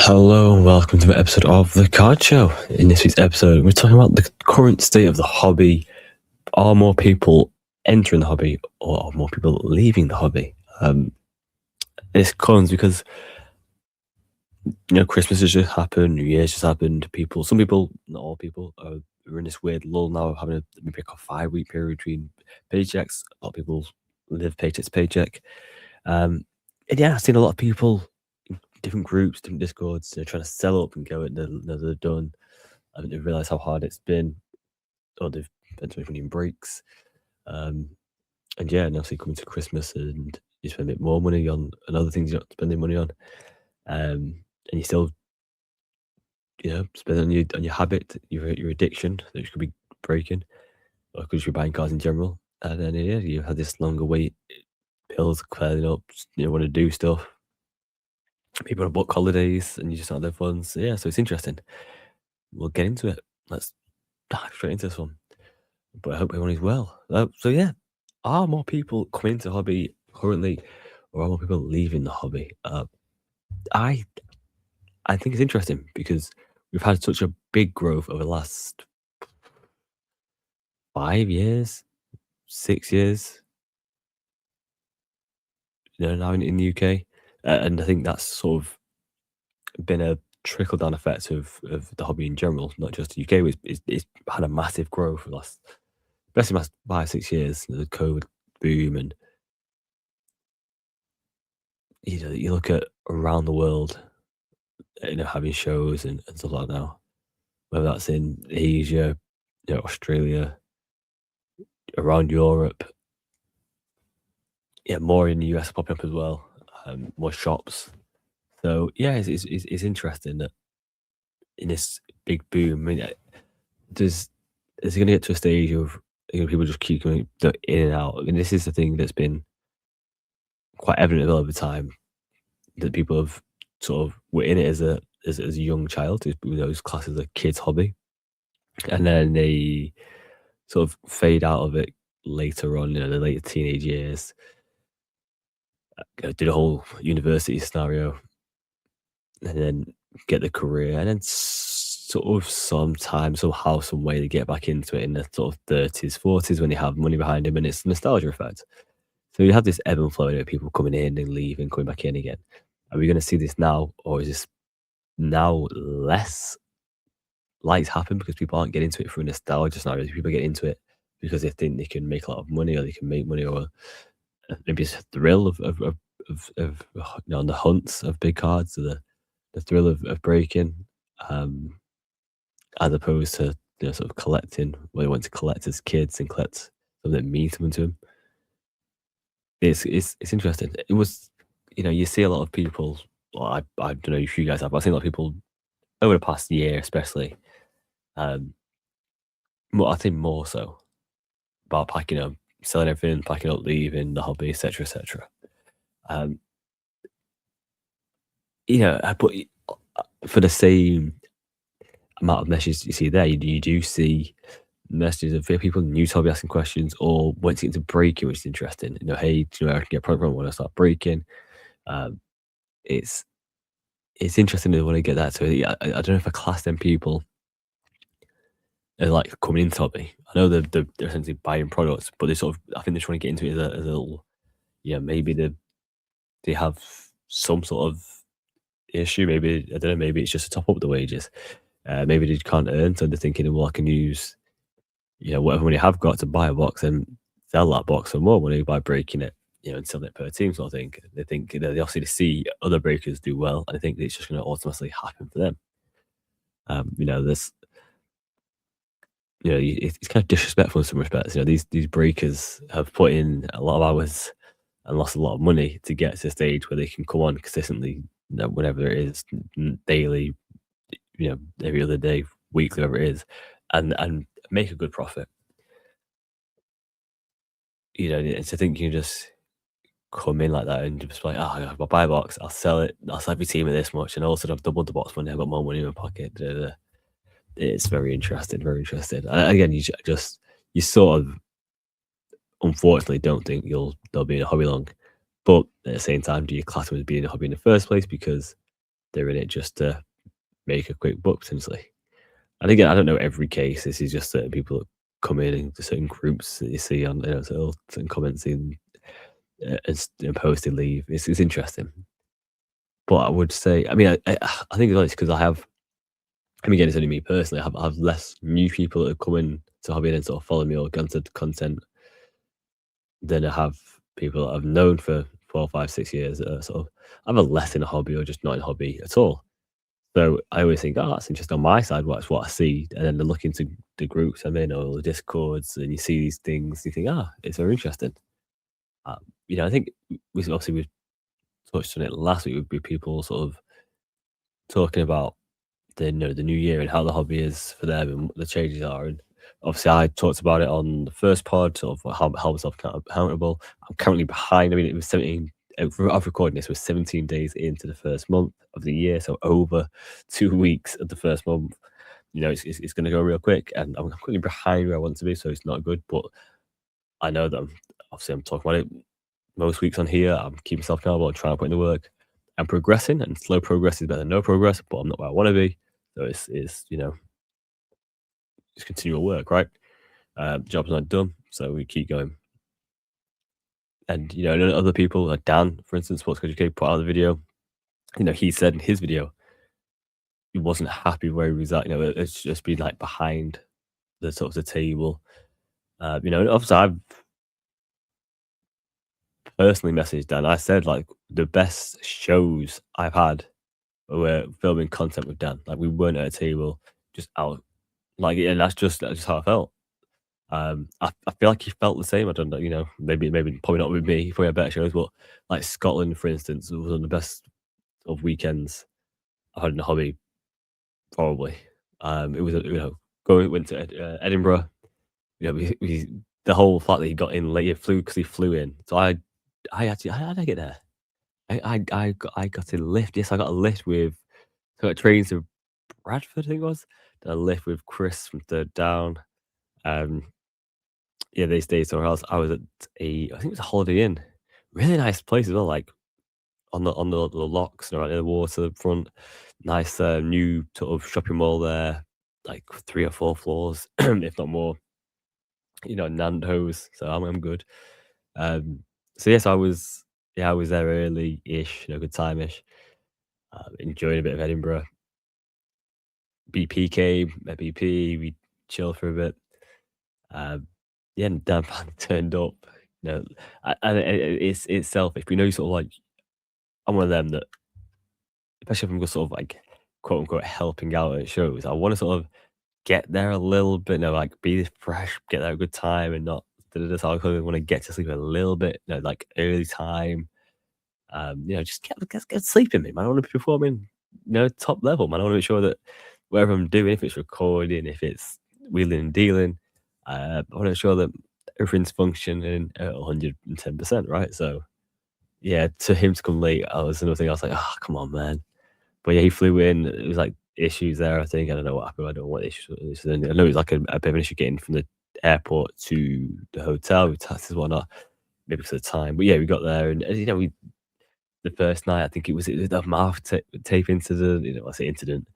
Hello and welcome to an episode of The Card Show. In this week's episode, we're talking about the current state of the hobby. Are more people entering the hobby or are more people leaving the hobby? This comes because, Christmas has just happened, New Year's just happened. Some people, not all people, are in this weird lull now of having maybe a 5 week period between paychecks. A lot of people live paycheck to paycheck. And yeah, I've seen a lot of people, different groups, different discords, trying to sell up and go it. They're done. I think they've realised how hard it's been, or they've spent too much money in breaks. And yeah, and obviously coming to Christmas and you spend a bit more money on other things you're not spending money on. And you still, spend on your habit, your addiction that you could be breaking, or could just be buying cars in general. And then yeah, you have this longer wait, bills clearing up, want to do stuff. People want to book holidays and you just don't have their funds. Yeah, so it's interesting. We'll get into it. Let's dive straight into this one. But I hope everyone is well. So yeah, are more people coming into the hobby currently, or are more people leaving the hobby? I I think it's interesting because we've had such a big growth over the last 5 years, 6 years, now in the UK, and I think that's sort of been a trickle down effect of the hobby in general, not just the UK. It's had a massive growth for the last, especially the last 5 6 years. The COVID boom, and you look at around the world, having shows and stuff like that now, whether that's in Asia, Australia, around Europe, yeah, more in the US popping up as well, more shops. So yeah, it's interesting that in this big boom, I mean, does is it going to get to a stage of people just keep going in and out? And this is the thing that's been quite evident over time, that people have sort of were in it as a young child, those classes a kid's hobby, and then they sort of fade out of it later on, the later teenage years, do the whole university scenario, and then get the career, and then sort of sometime, somehow, some way they get back into it in their sort of 30s, 40s when they have money behind them, and it's nostalgia effect. So you have this ebb and flow of people coming in and leaving, coming back in again. Are we going to see this now, or is this now less likely to happen because people aren't getting into it through nostalgia scenarios? People get into it because they think they can make a lot of money, or they can make money, or maybe it's a thrill of on the hunts of big cards, or the thrill of breaking, um, as opposed to sort of collecting, where they want to collect as kids and collect something that means something to them. It's interesting. It was, you see a lot of people. Well, I don't know if you guys have, but I've seen a lot of people over the past year, especially. Um, I think more so about packing up, selling everything, packing up, leaving the hobby, etc., etc. Um, but for the same amount of messages you see there, you do see messages of people new to hobby asking questions, or wanting to get into breaking, which is interesting. Hey, I can get product from when I start breaking. Um, it's it's interesting to want to get that. So yeah, I don't know if I class them people as like coming into hobby. I know they're essentially buying products, but they sort of, I think they're trying to get into it as a little, maybe they have some sort of issue. Maybe I don't know. Maybe it's just to top up the wages. Maybe they can't earn, so they're thinking, well, I can use whatever money I have got to buy a box and sell that box for more money by breaking it, and selling it per team. So I think they think, they obviously see other breakers do well, and I think it's just going to automatically happen for them. This, it's kind of disrespectful in some respects. These breakers have put in a lot of hours and lost a lot of money to get to a stage where they can come on consistently, whenever it is, daily, every other day, weekly, whatever it is, and make a good profit. And to think you can just come in like that and just like, oh, I'll buy a box, I'll sell it, I'll sell every team at this much, and also I've doubled the box money, I've got more money in my pocket. Da, da, da. It's very interesting, very interesting. And again, you sort of unfortunately don't think they'll be in a hobby long, but at the same time, do you class them as being in a hobby in the first place because they're in it just to make a quick buck potentially. And again, I don't know every case. This is just certain people that come in into certain groups that you see on certain comments in and post they leave. It's interesting, but I would say, I mean, I think it's because I have. I mean, again, it's only me personally. I have less new people that have come in to hobby and sort of follow me or gone to content than I have people that I've known for 4, 5, 6 years. Sort of either less in a hobby or just not in a hobby at all. So I always think, oh, that's interesting on my side. What's what I see, and then they look into the groups I'm in or the discords, and you see these things. You think, ah, it's very interesting. Um, I think we touched on it last week with people sort of talking about the new year and how the hobby is for them and what the changes are. And obviously, I talked about it on the first pod, sort of how myself accountable. I'm currently behind. I mean, it was 17. Of recording this was 17 days into the first month of the year, so over 2 weeks of the first month. It's going to go real quick, and I'm completely behind where I want to be, so it's not good. But I know that I'm talking about it most weeks on here. I'm keeping myself accountable and trying to put in the work. I'm progressing, and slow progress is better than no progress. But I'm not where I want to be, so it's continual work, right? Job's not done, so we keep going. And and then other people like Dan, for instance, Sports Coach UK, put out the video. He said in his video he wasn't happy where he was at. It's just been like behind the sort of the table. And obviously I've personally messaged Dan. I said like the best shows I've had were filming content with Dan. Like we weren't at a table, just out. Like, and that's just how I felt. I feel like he felt the same. I don't know, maybe probably not with me. He probably had better shows, but like Scotland, for instance, was one of the best of weekends I've had in a hobby, probably. It was went to Edinburgh. The whole fact that he got in late, he flew because he flew in. So I actually, how did I get there? I got a lift. Yes, I got a lift with. So I got trains to Bradford, I think it was. Then a lift with Chris from Third Down. Um, yeah, they stayed somewhere else. I was at I think it was a Holiday Inn. Really nice place as well, like on the locks, right near the waterfront. Nice new sort of shopping mall there, like 3 or 4 floors, if not more. Nando's. So I'm good. Um, so yes, I was there early-ish, good time-ish. Enjoying a bit of Edinburgh. BP came, met BP, we chilled for a bit. Um, yeah, and Dan finally turned up. You know, and it's selfish, but sort of like I'm one of them that, especially if I'm just sort of like quote unquote helping out at shows, I want to sort of get there a little bit, like be fresh, get there a good time, and not. So I kind of want to get to sleep a little bit, like early time. Just get sleep in me, man. I want to be performing, top level, man. I want to make sure that whatever I'm doing, if it's recording, if it's wheeling and dealing, I want to make sure that everything's functioning at 110%, right? So, yeah, to him to come late, I was another thing. I was like, oh, come on, man. But yeah, he flew in. It was like issues there, I think. I don't know what happened. I don't know what the issue is. And I know it was like a bit of an issue getting from the airport to the hotel with taxis and whatnot, maybe because of the time. But yeah, we got there, and we the first night, I think it was a mouth tape incident. I say incident.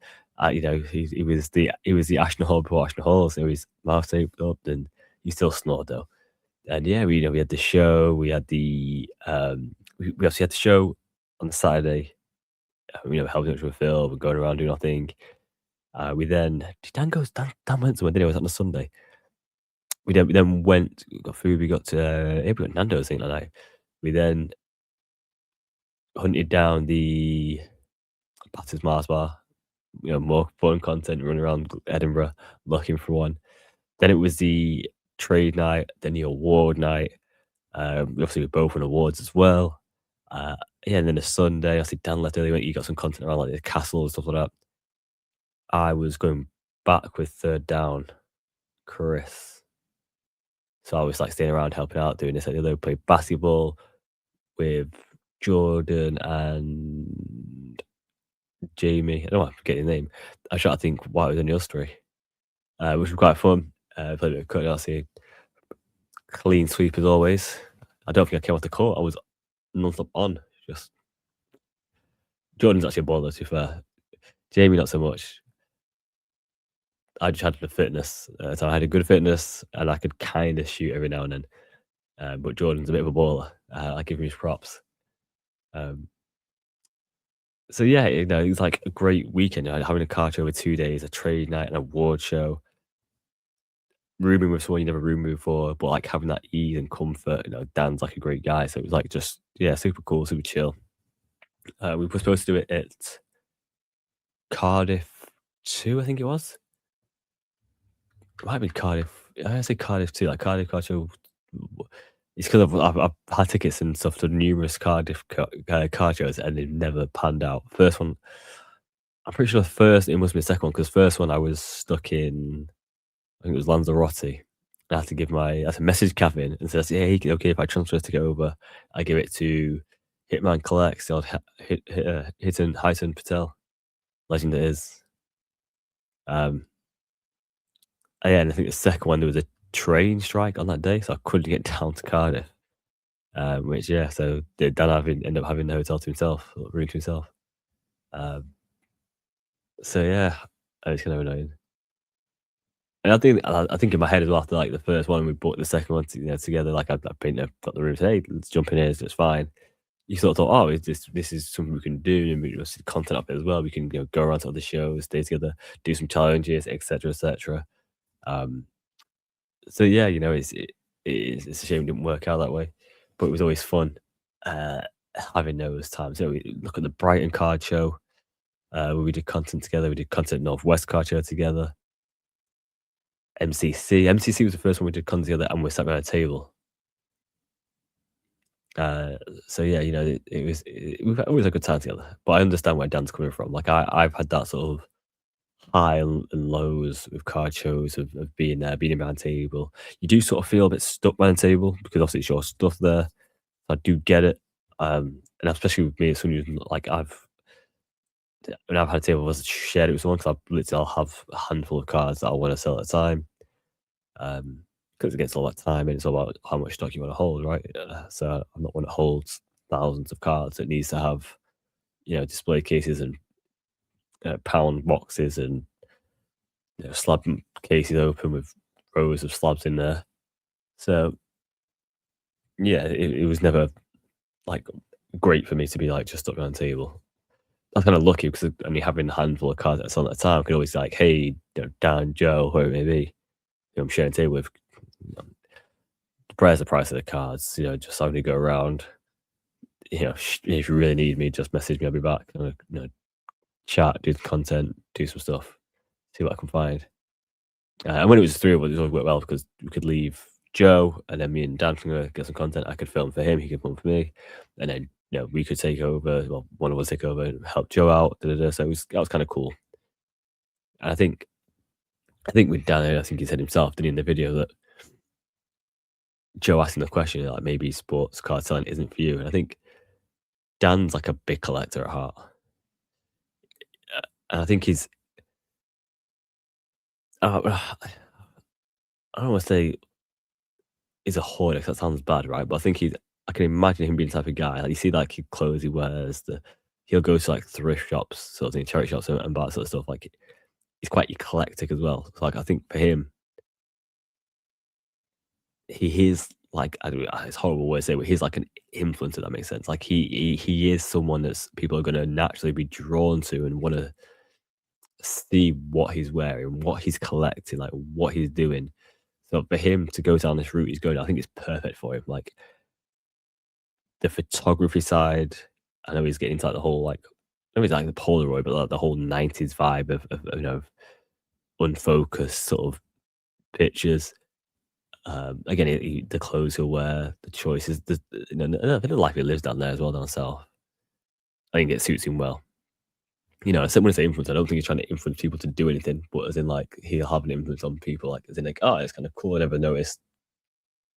He was the Ashton Hall before Ashton Hall, so his mouth taped up, and he still snored though. And yeah, we had the show. We had we obviously had the show on the Saturday. Helping out with Phil, we're going around doing our thing. We then did Dan went somewhere, didn't he? It was on the Sunday. We then went, got food. We got to we got Nando's thing that night. We then hunted down the Batters Mars bar, more fun content, running around Edinburgh looking for one. Then it was the trade night, then the award night. Obviously, we both won awards as well. Yeah, and then a Sunday, I think Dan left early. You got some content around like the castle and stuff like that. I was going back with Third Down, Chris. So I was like staying around helping out, doing this. They played basketball with Jordan and Jamie. I don't know, I forget his name. I try to think why it was in the story, which was quite fun. Played a bit of cutting RC. Clean sweep as always. I don't think I came off the court. I was non-stop on, just Jordan's actually a baller, to be fair. Jamie, not so much. I just had the fitness, so I had a good fitness, and I could kind of shoot every now and then. But Jordan's a bit of a baller. I give him his props. Um, so yeah, it was like a great weekend. Having a car show over 2 days, a trade night, an award show, rooming with someone you never roomed with before, but like having that ease and comfort. Dan's like a great guy, so it was like just yeah, super cool, super chill. We were supposed to do it at Cardiff 2, I think it was. It might have been Cardiff. I say Cardiff too, like Cardiff car show. It's because I've had tickets and stuff to numerous Cardiff car shows, and they've never panned out. First one, I'm pretty sure the first it must be the second one because first one I was stuck in. I think it was Lanzarote. I had to message Kevin and says, "Yeah, hey, okay, if I transfer this ticket over, I give it to Hitman Collects, the old Hitan Hitan Patel, legend it is." Um, yeah, and I think the second one there was a train strike on that day, so I couldn't get down to Cardiff. Which yeah, so Dan ended up having the hotel to himself, or room to himself. Um, so yeah, it's kind of annoying. And I think in my head as well after like the first one, we bought the second one together. Like I got the room. Said, hey, let's jump in here. So it's fine. You sort of thought, oh, is this is something we can do, and we see content up there as well. We can go around to other shows, stay together, do some challenges, etc., etc. Um, so yeah, it's a shame it didn't work out that way, but it was always fun uh, having those times. We look at the Brighton card show where we did content together. We did content Northwest card show together. MCC was the first one we did content together, and we sat around a table. Uh, so yeah, we've always had a good time together. But I understand where Dan's coming from. Like I've had that sort of high and lows with card shows of being there, being around a table. You do sort of feel a bit stuck behind the table because obviously it's your stuff there. I do get it. And especially with me as someone who's like when I've had a table, I've shared it with someone because I'll have a handful of cards that I want to sell at a time. Because it gets all that time and it's all about how much stock you want to hold, right? So I'm not one that holds thousands of cards. It needs to have, display cases and pound boxes and slab cases open with rows of slabs in there. So yeah, it was never like great for me to be like just stuck around the table. I was kind of lucky because only having a handful of cards that's on at a time, I could always like, hey, Dan, Joe, whoever it may be, I'm sharing a table with. The price of the cards, just having to go around. If you really need me, just message me. I'll be back. Chat, do the content, do some stuff, see what I can find. And when it was just three of us, it always worked well because we could leave Joe and then me and Dan can get some content. I could film for him, he could film for me, and then we could take over. Well, one of us take over and help Joe out. So that was kind of cool. And I think with Dan, I think he said himself, didn't he, in the video that Joe asked him the question, like maybe sports card selling isn't for you. And I think Dan's like a big collector at heart. And I think I don't want to say he's a hoarder 'cause that sounds bad, right? But I think I can imagine him being the type of guy, like you see like his clothes he wears, he'll go to like thrift shops, sort of thing, charity shops and buy that sort of stuff. Like he's quite eclectic as well. So, like I think for him, he is like it's horrible way to say, but he's like an influencer. That makes sense. Like he is someone that's people are going to naturally be drawn to and want to see what he's wearing, what he's collecting, like what he's doing. So for him to go down this route he's going, I think it's perfect for him. Like the photography side, I know he's getting into like the whole like, I know he's like the Polaroid, but like the whole '90s vibe of unfocused sort of pictures. Again, the clothes he'll wear, the choices, I think the life he lives down there as well down south. I think it suits him well. When I say influence, I don't think he's trying to influence people to do anything, but as in like he'll have an influence on people, like as in like, oh, it's kind of cool. I never noticed,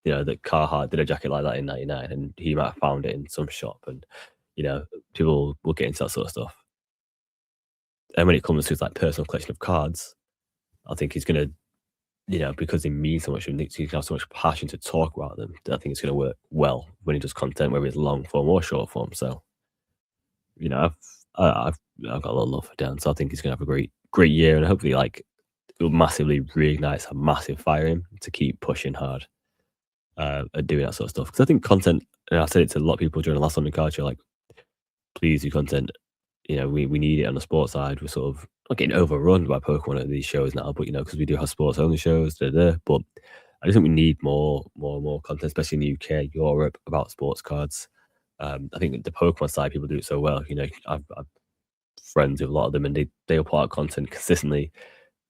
that Carhartt did a jacket like that in '99, and he might have found it in some shop, and people will get into that sort of stuff. And when it comes to his like personal collection of cards, I think he's gonna, because they mean so much and he's gonna have so much passion to talk about them. I think it's gonna work well when he does content, whether it's long form or short form. So, I've I've got a lot of love for Dan, so I think he's gonna have a great year, and hopefully, like, it'll massively reignites a massive fire in him to keep pushing hard, at doing that sort of stuff. Because I think content, and I said it to a lot of people during the last London Card Show, like, please do content. You know, we need it on the sports side. We're sort of not getting overrun by Pokemon at these shows now, but because we do have sports only shows, but I just think we need more content, especially in the UK, Europe, about sports cards. I think the Pokemon side, people do it so well. I've friends with a lot of them, and they'll put out content consistently,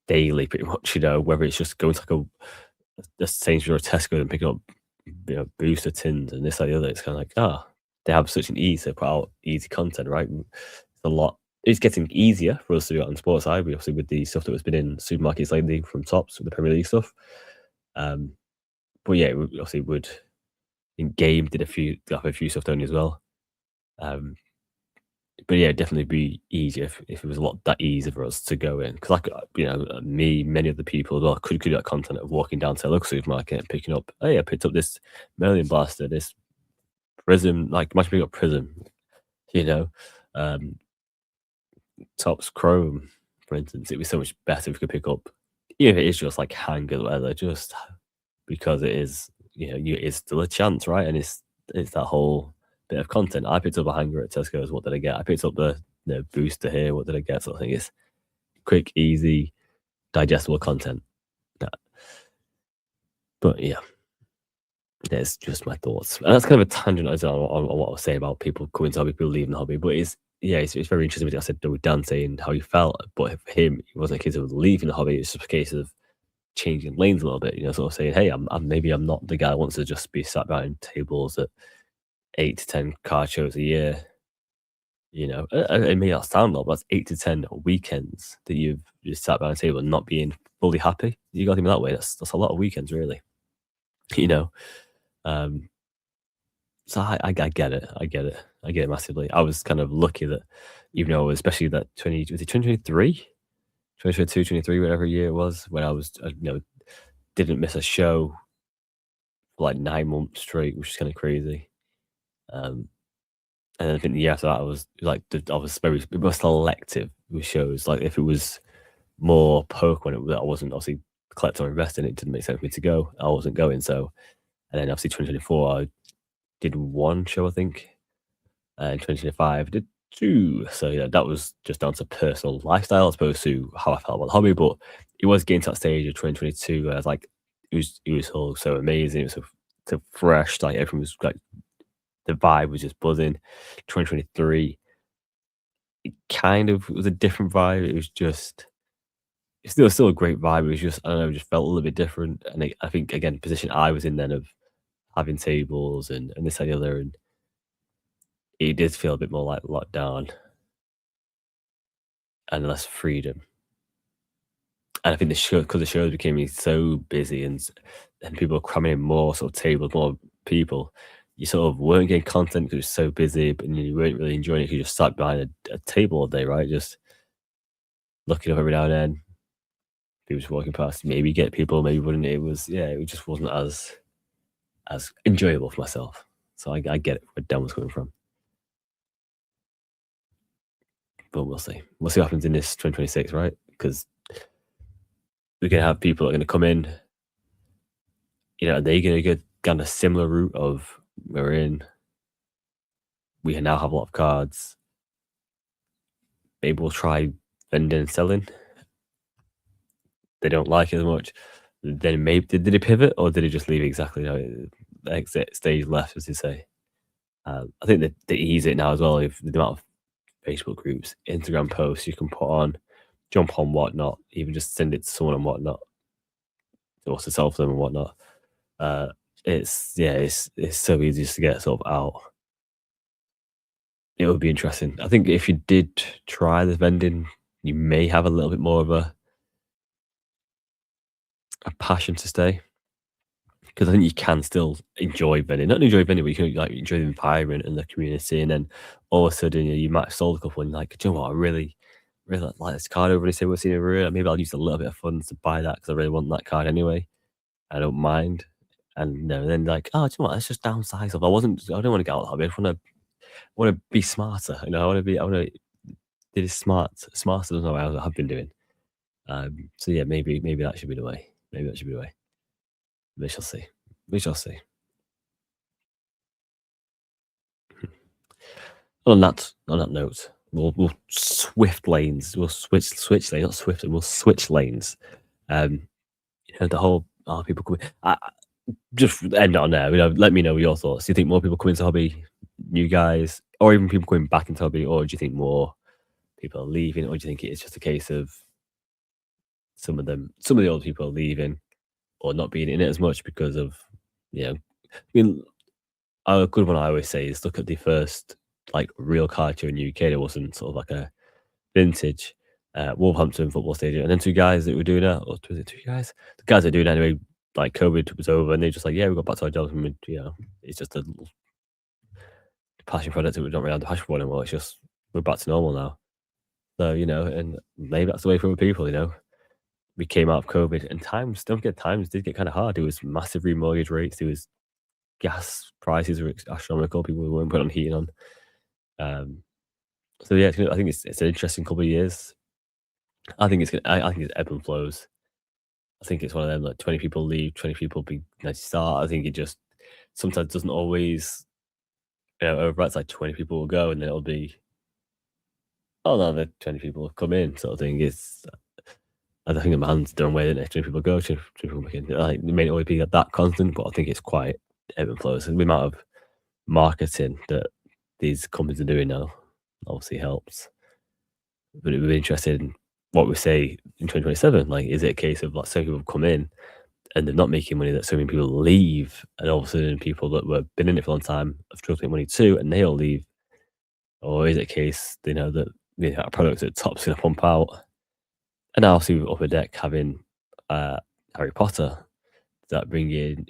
daily, pretty much. Whether it's just going to like a Sainsbury's or Tesco and picking up booster tins and this, that, the other. It's kind of like, they have such an ease to put out easy content, right? It's a lot. It's getting easier for us to do it on the sports side. We obviously with the stuff that has been in supermarkets lately from Tops with the Premier League stuff. Um, but yeah, we obviously would in game did a few stuff done as well. Um, but yeah, it'd definitely be easier if it was a lot that easy for us to go in. Because like me, many other people as well could do that content of walking down to a local supermarket and picking up. Hey, I picked up this Merlin Blaster, this Prism. Like imagine picking up Prism, you know, um, Topps Chrome, for instance. It'd be so much better if we could pick up, even if it is just like hangers or whatever, just because it is, it's still a chance, right? And it's that whole bit of content. I picked up a hanger at Tesco's. What did I get? I picked up the booster here. What did I get? Sort of thing. It's quick, easy, digestible content. That- But yeah, there's just my thoughts. And that's kind of a tangent on what I was saying about people coming to hobby, people leaving the hobby. But it's very interesting. What I said with Dan saying how he felt, but for him, it wasn't a case of leaving the hobby. It's just a case of changing lanes a little bit, sort of saying, "Hey, maybe I'm not the guy that wants to just be sat behind tables at 8 to 10 card shows a year." It may not sound a lot, but that's 8 to 10 weekends that you've just sat behind a table and not being fully happy. You got to think that way. That's a lot of weekends, really. You know, um, so I get it. I get it. I get it massively. I was kind of lucky that even though, especially that 2023, 2022, 23, whatever year it was, when I was, didn't miss a show for like 9 months straight, which is kind of crazy. Um, and then I think the year after that, I was like, I was very more selective with shows. Like if it was more Pokemon, that I wasn't obviously collecting or investing, it didn't make sense for me to go. I wasn't going. So, and then obviously 2024, I did one show, I think. And 2025, I did two. So yeah, that was just down to personal lifestyle as opposed to how I felt about the hobby. But it was getting to that stage of 2022 where I was like, it was all so amazing. It was so fresh. Like everything was like the vibe was just buzzing. 2023, it kind of was a different vibe. It was just it's still a great vibe. It was just I don't know, it just felt a little bit different. And I think again, the position I was in then of having tables and this and the other, and it did feel a bit more like locked down and less freedom. And I think the show because the shows became so busy and people were cramming in more sort of tables, more people. You sort of weren't getting content because it was so busy, but you weren't really enjoying it because you just sat behind a table all day, right? Just looking up every now and then. People just walking past, maybe get people, maybe wouldn't. It just wasn't as enjoyable for myself. So I get it where Dan was coming from, but we'll see. We'll see what happens in this 2026, right? Because we're gonna have people that are gonna come in. They're gonna go down a similar route of we're in. We now have a lot of cards. Maybe we'll try vending and selling. They don't like it as much. Then maybe did they pivot or did they just leave exactly the exit stage left, as you say? I think they ease it now as well. If the amount of Facebook groups, Instagram posts you can put on, jump on whatnot, even just send it to someone and whatnot, or to sell for them and whatnot. It's so easy just to get sort of out. It would be interesting. I think if you did try the vending, you may have a little bit more of a passion to stay. Because I think you can still enjoy vending. Not enjoy vending, but you can like enjoy the environment and the community. And then all of a sudden, you might have sold a couple and you're like, do you know what? I really like this card over. And say, what's in it? Maybe I'll use a little bit of funds to buy that because I really want that card anyway. I don't mind. And then like, oh, do you know what? Let's just downsize. I don't want to get out of the hobby. I want to be smarter. I want to did his smarter than what I have been doing. So yeah, maybe that should be the way. Maybe that should be the way. We shall see. We shall see. On that note, we'll swift lanes. We'll switch lanes, not swift. We'll switch lanes. Um, the whole people coming. Just end on there. Let me know your thoughts. Do you think more people come into hobby, new guys, or even people coming back into hobby, or do you think more people are leaving, or do you think it's just a case of some of the old people are leaving or not being in it as much because of, I mean, a good one I always say is look at the first like real card show in the UK. There wasn't sort of like a vintage Wolverhampton football stadium, and then two guys that were doing that, or was it two guys? The guys that were doing it anyway. Like COVID was over, and they're just like, yeah, we got back to our jobs. And it's just a little passion project that we don't really have the passion for anymore. It's just we're back to normal now. So and maybe that's the way for other people. We came out of COVID, and times don't get times did get kind of hard. There was massive remortgage rates. There was gas prices were astronomical. People weren't putting on heating on. Um, so yeah, I think it's an interesting couple of years. I think I think it's ebb and flows. I think it's one of them like 20 people leave, 20 people be nice to start. I think it just sometimes doesn't always over. It's like 20 people will go, and then it'll be oh no, the 20 people have come in sort of thing. I think the man's done way the next 20 people go, 20 people come in. Like it may not always be that constant, but I think it's quite ebb and flows. And the amount of marketing that these companies are doing now obviously helps. But it would be interested in what we say in 2027. Like, is it a case of like so people come in and they're not making money, that so many people leave, and all of a sudden people that were been in it for a long time have struggled to make money too, and they all leave? Or is it a case that a product at the top's going to pump out? And now obviously with Upper Deck having uh, Harry Potter, that bring in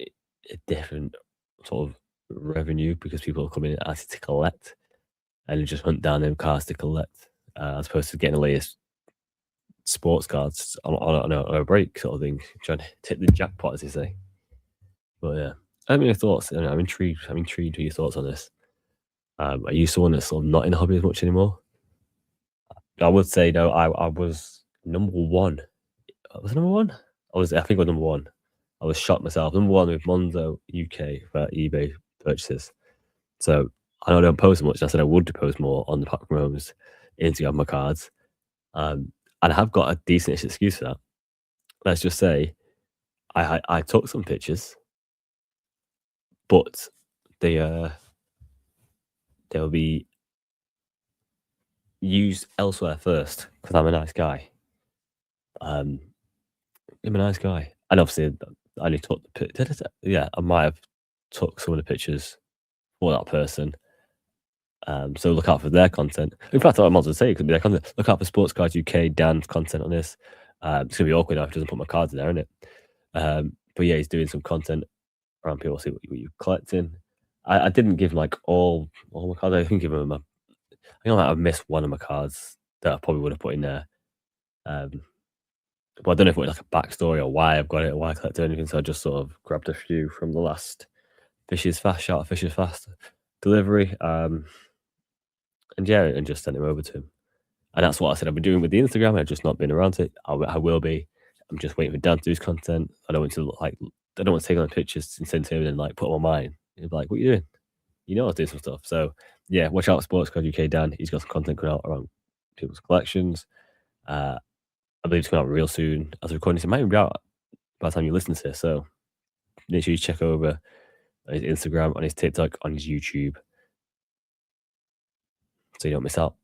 a different sort of revenue because people are coming in actually to collect and just hunt down them cars to collect, as opposed to getting the latest sports cards on a break sort of thing, trying to hit the jackpot, as they say. But yeah, I mean, your thoughts. I'm intrigued. I'm intrigued with your thoughts on this. Are you someone that's sort of not in the hobby as much anymore? I would say no. I was number one. Was I number one? I think I was number one. I was shocked myself. Number one with Monzo UK for eBay purchases. So I know I don't post much. I said I would post more on the platform homes, Instagram, my cards. And I have got a decent excuse for that. Let's just say I took some pictures, but they they'll be used elsewhere first because I'm a nice guy. Um, I'm a nice guy, and obviously I only took the yeah, I might have took some of the pictures for that person. So look out for their content. In fact, I might as well say it could be their content. Look out for Sports Cards UK, Dan's content on this. It's gonna be awkward now if he doesn't put my cards in there, isn't it? But yeah, he's doing some content around people see what you're collecting. I didn't give him like all my cards. I think give him I think I might have missed one of my cards that I probably would have put in there. Um, but I don't know if it was like a backstory or why I've got it or why I collected anything. So I just sort of grabbed a few from the last Fishes Fast, shout out Fishes Fast delivery. And yeah, and just sent him over to him. And that's what I said I've been doing with the Instagram. I've just not been around it. I will be. I'm just waiting for Dan to do his content. I don't want to look like I don't want to take on pictures and send to him and like put them on mine. He'd be like, "What are you doing?" I was doing some stuff. So yeah, watch out for Sports Card UK Dan. He's got some content coming out around people's collections. Uh, I believe it's coming out real soon. As a recording, so it might even be out by the time you listen to this. So make sure you check over his Instagram, on his TikTok, on his YouTube, so you don't miss out.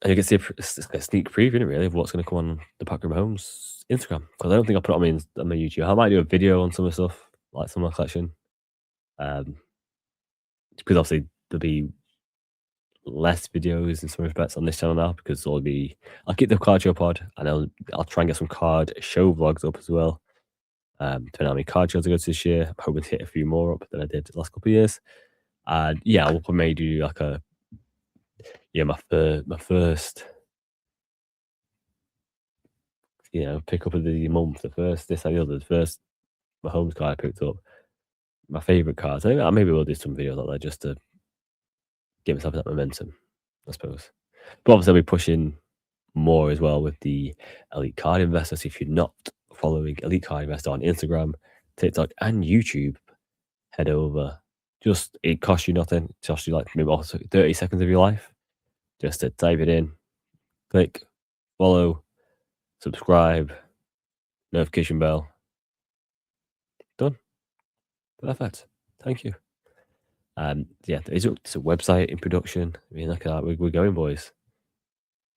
And you can see a sneak preview, really, of what's going to come on the Packroom Homes Instagram. Because I don't think I put it on my YouTube. I might do a video on some of the stuff, like some of my collection. Because obviously there'll be less videos in some respects on this channel now, because I'll keep the card show pod, and I'll try and get some card show vlogs up as well. Depending on how many card shows I go to this year, I'm hoping to hit a few more up than I did the last couple of years. And yeah, I'll maybe do like my first pick up of the month, the first this and the other, the first my homes card I picked up, my favourite cards. I think maybe we'll do some videos like that just to give myself that momentum, I suppose. But obviously, I'll be pushing more as well with the elite card investors. If you're not following elite card investor on Instagram, TikTok, and YouTube, head over. Just it costs you nothing. It costs you like maybe also 30 seconds of your life just to type it in, click, follow, subscribe, notification bell. Done. Perfect. Thank you. Yeah, it's a website in production. I mean, look at that. We're going, boys.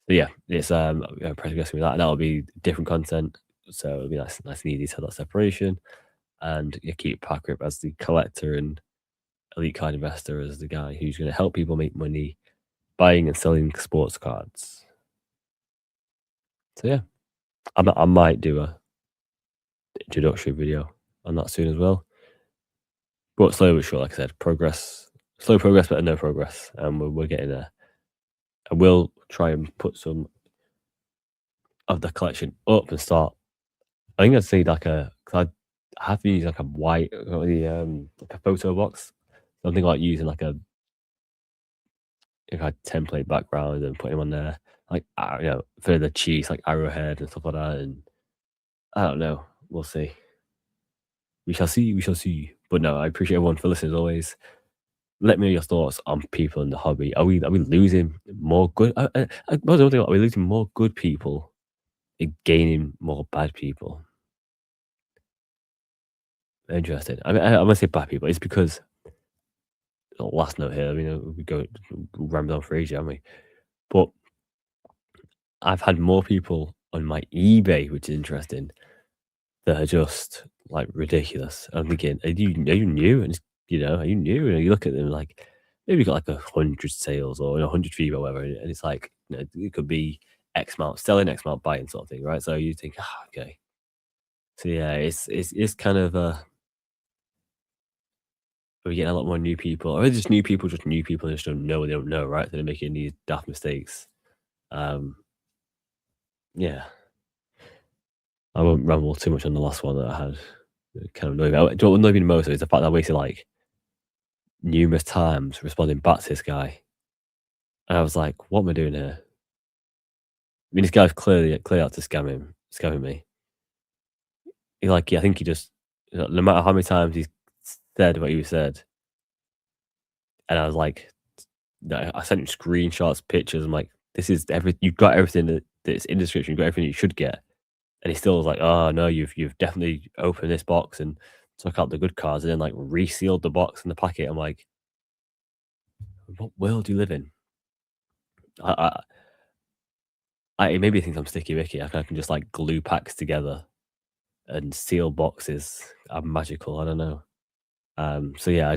So yeah, it's progressing with that. And that'll be different content. So it'll be nice and easy to have that separation. And you keep Pack Grip as the collector and elite card investor as the guy who's going to help people make money buying and selling sports cards. So yeah, I might do a introductory video on that soon as well. But slow but sure, like I said, slow progress, but no progress, and we're getting there. I will try and put some of the collection up and start. I think I'd say like I have to use like a white, like a photo box. Something like using like a template background and putting them on there, like for the cheese, like arrowhead and stuff like that. And I don't know, we'll see. We shall see. We shall see. But no, I appreciate everyone for listening as always. Let me know your thoughts on people in the hobby. Are we losing more good? Are we losing more good people and gaining more bad people? Interesting. I mean, I'm gonna say bad people. It's because last note here. I mean, we go ramble on for ages, haven't we? But I've had more people on my eBay, which is interesting, that are just like ridiculous. I'm thinking, are you new? And are you new? And you look at them like maybe you got like 100 sales or 100 feet or whatever, and it's like it could be X amount selling, X amount buying sort of thing, right? So you think, okay. So yeah, it's kind of we're getting a lot more new people, or just new people, just don't know what they don't know, right? They're making these daft mistakes. Um, yeah, I won't ramble too much on the last one that I had. It kind of annoyed me. What annoyed me the most is the fact that I wasted like numerous times responding back to this guy, and I was like, "What am I doing here?" I mean, this guy's clearly out to scamming me. I think he just, no matter how many times he's said what he said, and I was like, I sent him screenshots, pictures. I'm like, "This is everything. You've got everything that's in the description. You've got everything you should get." And he still was like, "Oh no, you've definitely opened this box and took out the good cards, and then like resealed the box and the packet." I'm like, "What world do you live in?" I, maybe he thinks I'm sticky Ricky. I can just like glue packs together and seal boxes. I'm magical. I don't know. So yeah, I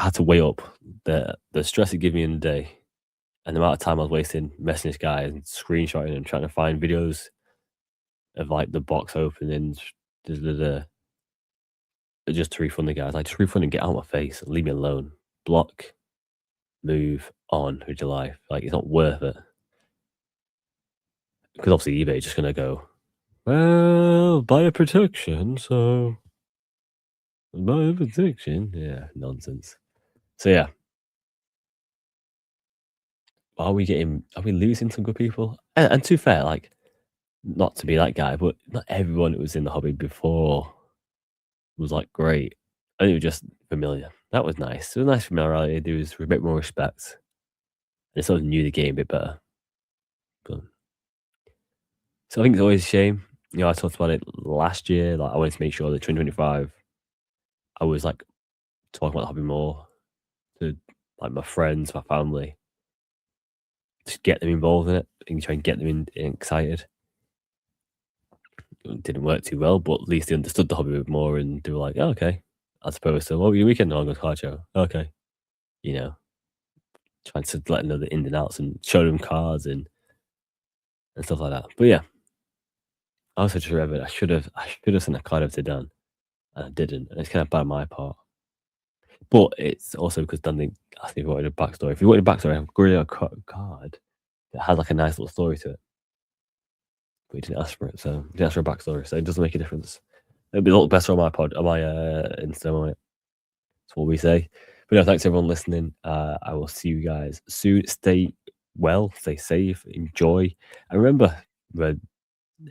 had to weigh up the stress it gave me in the day and the amount of time I was wasting messing this guy and screenshotting and trying to find videos of like the box openings, da, da, da, just to refund the guys. Like just refund and get out of my face and leave me alone. Block, move on with your life. Like it's not worth it because obviously eBay is just gonna go, well, buy a protection, so buy a protection. Yeah, nonsense. So yeah, are we losing some good people? And to be fair, like, not to be that guy, but not everyone that was in the hobby before was like great. I think it was just familiar. That was nice. It was nice familiarity. There was a bit more respect. And it sort of knew the game a bit better. But, so I think it's always a shame. I talked about it last year. Like I wanted to make sure that 2025, I was like talking about the hobby more to like my friends, my family, to get them involved in it and try and get them excited. It didn't work too well, but at least they understood the hobby a bit more and they were like, oh, okay. As opposed to, what were your weekend? No, I'm going to card show. Okay. You know, trying to let them know the ins and outs and show them cards and stuff like that. But yeah, I also just remembered I should have sent a card over to Dan and I didn't. And it's kind of bad on my part. But it's also because Dan didn't ask me if I wanted a backstory. If you wanted a backstory, I've got a card that has like a nice little story to it. But he didn't ask for it, so he didn't ask for a backstory, so it doesn't make a difference. It'll be a lot better on my Insta, won't it? That's what we say. But no, thanks everyone listening. I will see you guys soon. Stay well, stay safe, enjoy, and remember, we're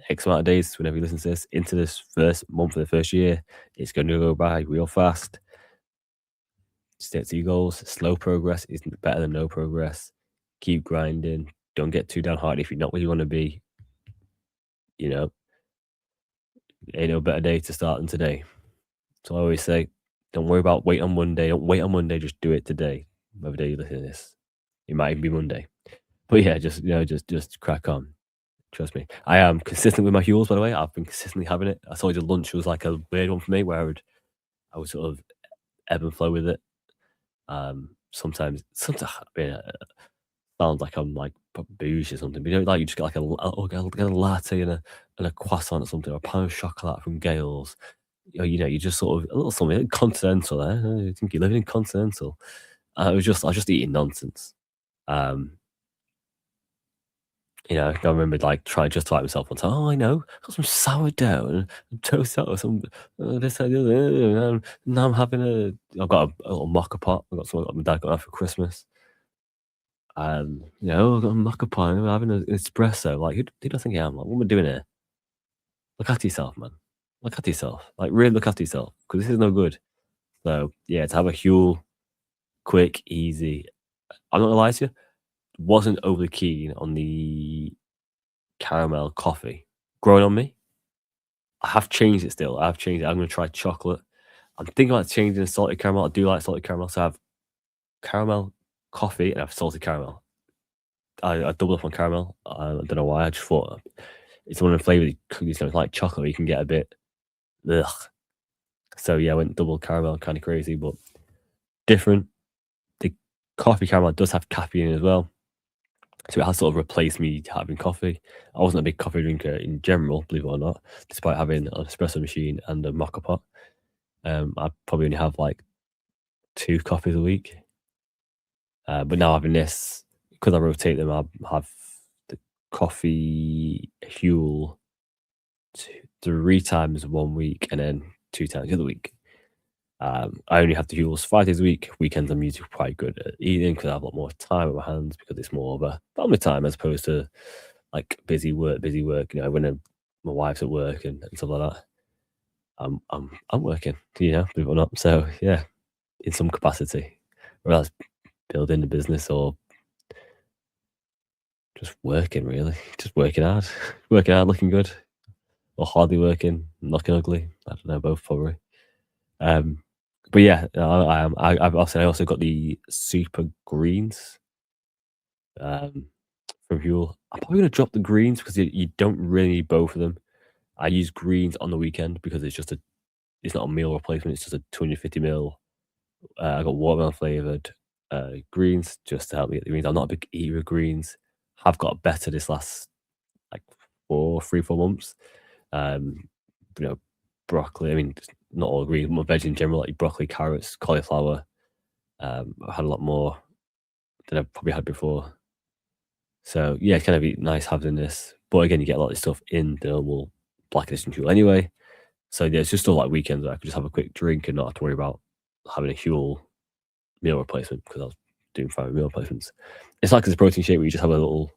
X amount of days whenever you listen to this into this first month of the first year, it's going to go by real fast. Stick to your goals. Slow progress is better than no progress. Keep grinding. Don't get too downhearted if you're not where you want to be. You know, ain't no better day to start than today. So I always say, don't worry about wait on Monday. Don't wait on Monday. Just do it today. Whatever day you listen to this, it might even be Monday. But yeah, just just crack on. Trust me. I am consistent with my fuels, by the way. I've been consistently having it. I told you lunch was like a weird one for me, where I would sort of ebb and flow with it. Sometimes, I mean, sounds like I'm like bougie or something. But you know, like you just get like get a latte and a croissant or something, or a pound of chocolate from Gales. You just sort of a little something continental. I think you're living in continental. I was just eating nonsense. Um, I remember like trying to justify myself one time. Oh, I know, got some sourdough and toast out or some this and the other. Now I'm having I've got a little mocha pot. I got something my dad got that for Christmas. I've got a mocha pot. I'm having an espresso. Like, who do I think I am? Like, what am I doing here? Look after yourself, man. Look after yourself. Like, really look after yourself because this is no good. So yeah, to have a Huel, quick, easy. I'm not gonna lie to you. Wasn't overly keen on the caramel coffee growing on me. I have changed it still. I have changed it. I'm gonna try chocolate. I'm thinking about changing the salted caramel. I do like salted caramel, so I have caramel coffee and I have salted caramel. I double up on caramel. I don't know why. I just thought it's one of the flavors. It's like chocolate. You can get a bit. Ugh. So yeah, I went double caramel. Kind of crazy, but different. The coffee caramel does have caffeine as well, so it has sort of replaced me having coffee. I wasn't a big coffee drinker in general, believe it or not, despite having an espresso machine and a mocha pot. I probably only have like 2 coffees a week. But now having this, because I rotate them, I have the coffee Huel 3 times 1 week and then 2 times the other week. I only have the Huels 5 days a week. Weekends I'm usually quite good at eating because I have a lot more time on my hands because it's more of a family time as opposed to like busy work. My wife's at work and stuff like that. I'm working, believe it or not. So yeah, in some capacity, whether that's building the business or just working really, just working hard, working hard, looking good, or hardly working, looking ugly. I don't know, both probably. Um, but yeah, I've also got the super greens from Huel. I'm probably gonna drop the greens because you don't really need both of them. I use greens on the weekend because it's not a meal replacement. It's just a 250 ml. I got watermelon flavored greens just to help me get the greens. I'm not a big eater of greens. Have got better this last like 3-4 months. Um, you know, broccoli. I mean, not all greens, but veg in general, like broccoli, carrots, cauliflower. I've had a lot more than I've probably had before. So yeah, it's kind of nice having this. But again, you get a lot of stuff in the normal black edition Huel anyway. So yeah, it's just all like weekends where I could just have a quick drink and not have to worry about having a Huel meal replacement because I was doing fine with meal replacements. It's like it's a protein shake where you just have a little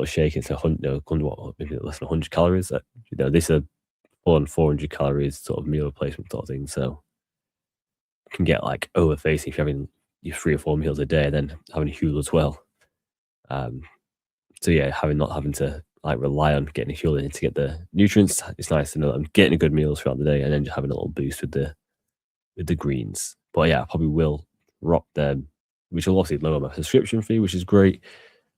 shake. It's maybe less than 100 calories. This is more than 400 calories sort of meal replacement sort of thing. So can get like overfacing if you're having your 3 or 4 meals a day, and then having a Huel as well. Um, so yeah, not having to like rely on getting a Huel in to get the nutrients. It's nice to know that I'm getting a good meals throughout the day, and then just having a little boost with the greens. But yeah, I probably will rock them, which will obviously lower my subscription fee, which is great.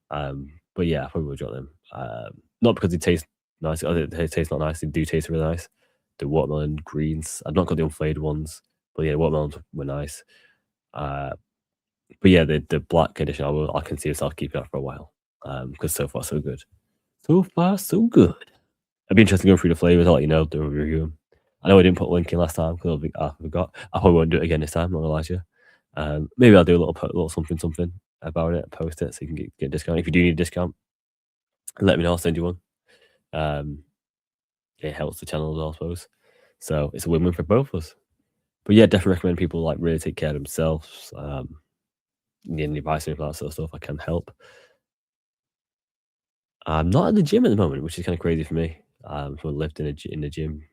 But yeah, I probably will drop them. Not because they taste nice. They taste not nice. They do taste really nice. The watermelon greens. I've not got the unflavored ones, but yeah, the watermelons were nice. Uh, but yeah, the black edition, I can see myself keeping that for a while. Because so far so good. So far so good. It'd be interesting going through the flavors. I'll let you know. Do a review 'em. I know I didn't put a link in last time because I forgot. I probably won't do it again this time. I'm not gonna lie to you. Maybe I'll do a little something about it, post it so you can get a discount. If you do need a discount, let me know. I'll send you one. Um, it helps the channel as well, I suppose. So it's a win-win for both of us. But yeah, definitely recommend people like really take care of themselves. Need any advice or anything like that sort of stuff, I can help. I'm not in the gym at the moment, which is kind of crazy for me. So I lived in the gym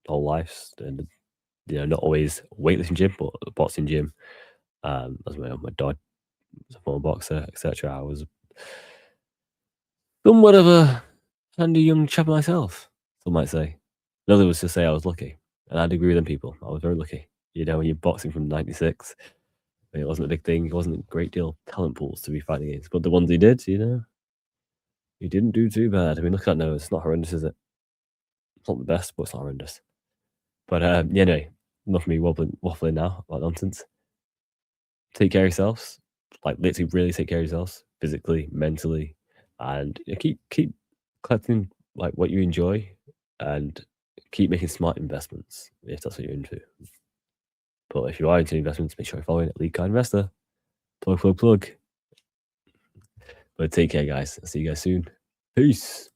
whole life, and not always weightlifting gym, but a boxing gym. As my dad was a former boxer, etc. I was somewhat of a handy young chap myself, some might say. Another was to say I was lucky, and I'd agree with them people. I was very lucky. When you're boxing from '96, it wasn't a big thing. It wasn't a great deal of talent pools to be fighting against, but the ones he did, he didn't do too bad. I mean, look at that nose. It's not horrendous, is it? It's not the best, but it's not horrendous. But yeah, anyway, enough of me waffling now about nonsense. Take care of yourselves. Like literally, really take care of yourselves physically, mentally, and keep collecting like what you enjoy, and keep making smart investments if that's what you're into. But if you are into investments, make sure you're following Lead Car Investor. Plug, plug, plug. But take care, guys. I'll see you guys soon. Peace.